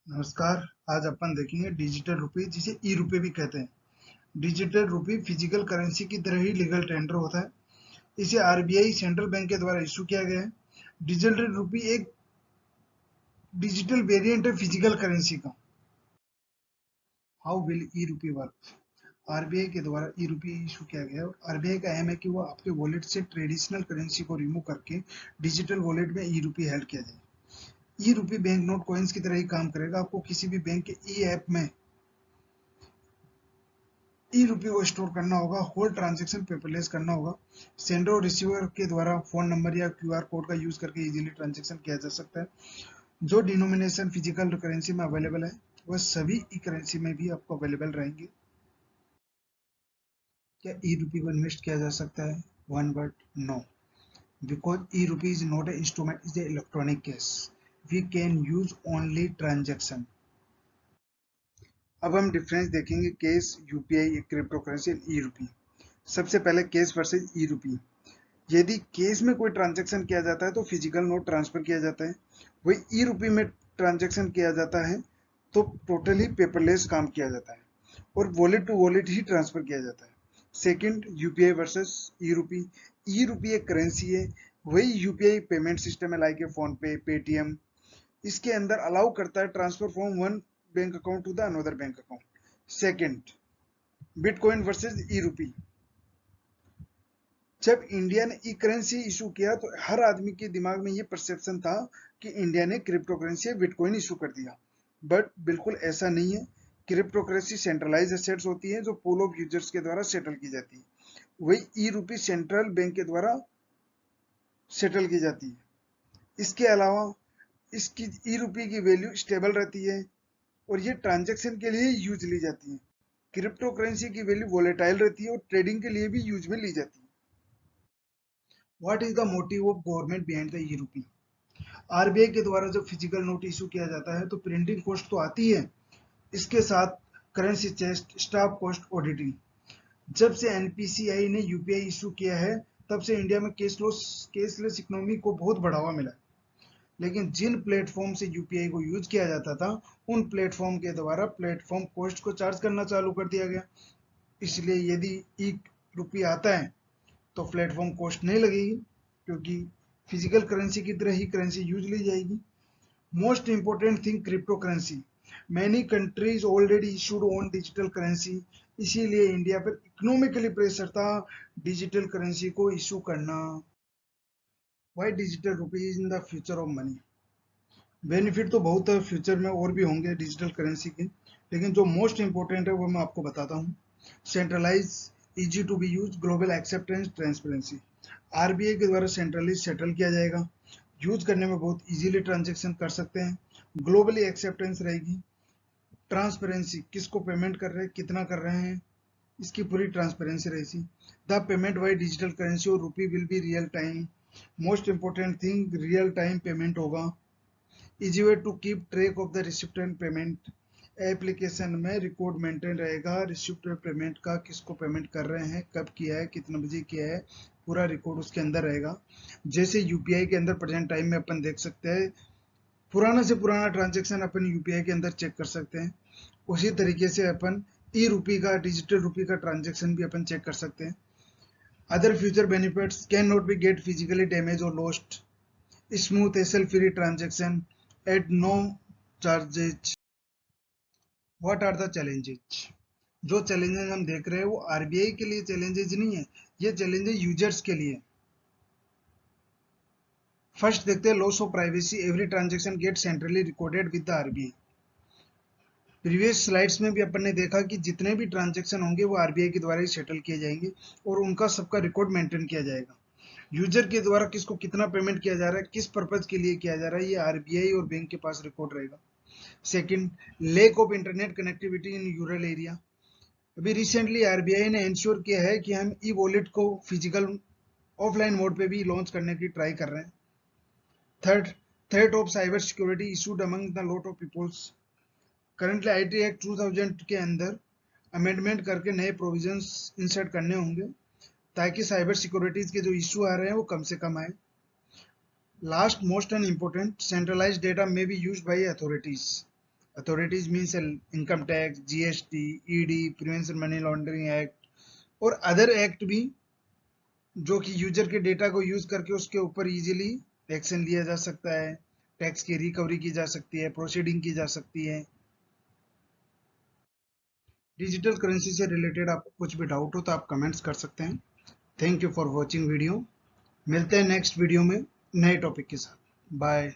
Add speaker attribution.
Speaker 1: नमस्कार। आज अपन देखेंगे डिजिटल रुपये, जिसे ई रुपये भी कहते हैं। डिजिटल रुपये फिजिकल करेंसी की तरह ही लीगल टेंडर होता है। इसे आरबीआई सेंट्रल बैंक के द्वारा इशू किया गया है। डिजिटल रुपये एक डिजिटल वेरिएंट है फिजिकल करेंसी का। हाउ विल ई रुपये वर्क? आरबीआई के द्वारा ई रुपये इशू किया गया है और आरबीआई का एम है कि वो आपके वॉलेट से ट्रेडिशनल करेंसी को रिमूव करके डिजिटल वॉलेट में ई रुपये हेल्ड किया जाए। ई रुपये बैंक नोट कॉइन्स की तरह ही काम करेगा। आपको किसी भी बैंक के ई ऐप में ई रुपये को स्टोर करना होगा, होल ट्रांजेक्शन पेपरलेस करना होगा। सेंडर और रिसीवर के द्वारा फोन नंबर या क्यूआर कोड का यूज करके इजीली ट्रांजेक्शन किया जा सकता है। जो डिनोमिनेशन फिजिकल करेंसी में अवेलेबल है वह सभी ई करेंसी में भी आपको अवेलेबल रहेंगे। क्या ई रुपये को इन्वेस्ट किया जा सकता है? One word, no, because e रुपये is not a instrument, is a electronic cash. We can use only transaction. अब हम डिफरेंस देखेंगे cash, UPI, crypto currency and e रुपये। सबसे पहले कैश वर्सेज ई रुपये। यदि केस में कोई ट्रांजैक्शन किया जाता है तो फिजिकल नोट ट्रांसफर किया जाता है। वही ई रुपये में ट्रांजैक्शन किया जाता है तो टोटली पेपरलेस काम किया जाता है और वॉलेट टू वॉलेट ही ट्रांसफर किया जाता है। सेकंड, यूपीआई वर्सेस ई रुपये। ई रुपये एक करेंसी है, वही यूपीआई पेमेंट सिस्टम है, like a PhonePe, Paytm. इसके अंदर अलाउ करता है transfer from one bank account to the another bank account. Second, bitcoin versus e रुपये। जब इंडिया ने ई करेंसी इशू किया तो हर आदमी के दिमाग में ये परसेप्शन था कि इंडिया ने क्रिप्टो करेंसी बिटकॉइन इशू कर दिया, बट बिल्कुल ऐसा नहीं है। क्रिप्टो करेंसी सेंट्रलाइज एसेट्स होती है जो पूल ऑफ यूजर्स के द्वारा सेटल की जाती है। वही ई रुपये सेंट्रल बैंक के द्वारा सेटल की जाती है। इसके अलावा इसकी ई रुपये की वैल्यू स्टेबल रहती है और ये ट्रांजेक्शन के लिए यूज ली जाती है। क्रिप्टो करेंसी की वैल्यू वोलेटाइल रहती है और ट्रेडिंग के लिए भी यूज में ली जाती है। What is the motive of government behind the e रुपये? आरबीआई के द्वारा जब फिजिकल नोट इशू किया जाता है तो प्रिंटिंग कॉस्ट तो आती है, इसके साथ currency chest, staff cost, auditing. जब से एनपीसीआई ने यूपीआई इशू किया है तब से इंडिया में केसलेस इकोनॉमी को बहुत बढ़ावा मिला। लेकिन जिन प्लेटफॉर्म से यूपीआई को यूज किया जाता था उन प्लेटफॉर्म के द्वारा प्लेटफॉर्म कॉस्ट को चार्ज करना चालू कर दिया गया। इसलिए यदि ई रुपये आता है तो प्लेटफॉर्म कॉस्ट नहीं लगेगी, क्योंकि फिजिकल करेंसी की तरह ही करेंसी यूज ली जाएगी। Most important thing, crypto currency. Many countries already issued on digital currency, इसीलिए इंडिया पर इकोनॉमिकली प्रेशर था डिजिटल करेंसी को इशू करना। Why digital rupees is in the future of money? Benefit तो बहुत है, फ्यूचर में और भी होंगे डिजिटल करेंसी के, लेकिन जो मोस्ट इंपोर्टेंट है वो मैं आपको बताता हूँ। Centralise, easy to be use, global acceptance, transparency. RBI के द्वारा सेंट्रलाइज सेटल किया जाएगा, यूज करने में बहुत इजीली ट्रांजेक्शन कर सकते हैं, ग्लोबली एक्सेप्टेंस रहेगी, ट्रांसपेरेंसी, किसको पेमेंट कर रहे हैं, कितना कर रहे हैं, इसकी पूरी ट्रांसपेरेंसी रहेगी। The payment via digital currency और rupee will be real time. Most important thing, real time payment होगा। Easy way to keep track of the receipt and payment. Application में रिकॉर्ड मेंटेन रहेगा रिसिप्ट पेमेंट का, किसको payment कर रहे हैं, कब किया है, कितने बजे किया है, पूरा रिकॉर्ड उसके अंदर रहेगा। जैसे यूपीआई के अंदर प्रेजेंट टाइम में अपन देख सकते हैं, पुराना से पुराना ट्रांजेक्शन अपन यूपीआई के अंदर चेक कर सकते हैं, उसी तरीके से अपन ई रुपये का, डिजिटल रुपये का ट्रांजेक्शन भी अपन चेक कर सकते हैं। Other future benefits, can not be get physically damage और lost, smooth SL free transaction at no charges. What are the challenges? जो चैलेंजेस हम देख रहे हैं वो आरबीआई के लिए चैलेंजेस नहीं है, ये चैलेंजेस यूजर्स के लिए। फर्स्ट देखते हैं loss of privacy, every transaction get centrally recorded with the RBI. Previous slides में भी अपन ने देखा कि जितने भी ट्रांजेक्शन होंगे वो आरबीआई के द्वारा ही सेटल किए जाएंगे और उनका सबका रिकॉर्ड मेंटेन किया जाएगा। यूजर के द्वारा किसको कितना पेमेंट किया जा रहा है, किस पर्पज के लिए किया जा रहा है, ये आरबीआई और बैंक के पास रिकॉर्ड रहेगा। Second, lack of internet connectivity in rural area. अभी रिसेंटली आरबीआई ने इंश्योर किया है कि हम ई वॉलेट को फिजिकल ऑफलाइन मोड पे भी लॉन्च करने की ट्राई कर रहे हैं। Third, threat of cyber security issued among the lot of peoples. Currently IT act 2000 के अंदर अमेंडमेंट करके नए प्रोविजंस इंसर्ट करने होंगे ताकि साइबर सिक्योरिटीज के जो इशू आ रहे हैं वो कम से कम आए। Last, most and important, centralized data में be used by authorities. Authorities means income tax, GST, ED, prevention money laundering act और अदर एक्ट भी, जो कि यूजर के डेटा को यूज करके उसके ऊपर इजीली एक्शन लिया जा सकता है, टैक्स की रिकवरी की जा सकती है, प्रोसीडिंग की जा सकती है। डिजिटल करेंसी से रिलेटेड आपको कुछ भी डाउट हो तो आप कमेंट्स कर सकते हैं। Thank you for watching video. मिलते हैं नेक्स्ट वीडियो में नए टॉपिक के साथ। बाय।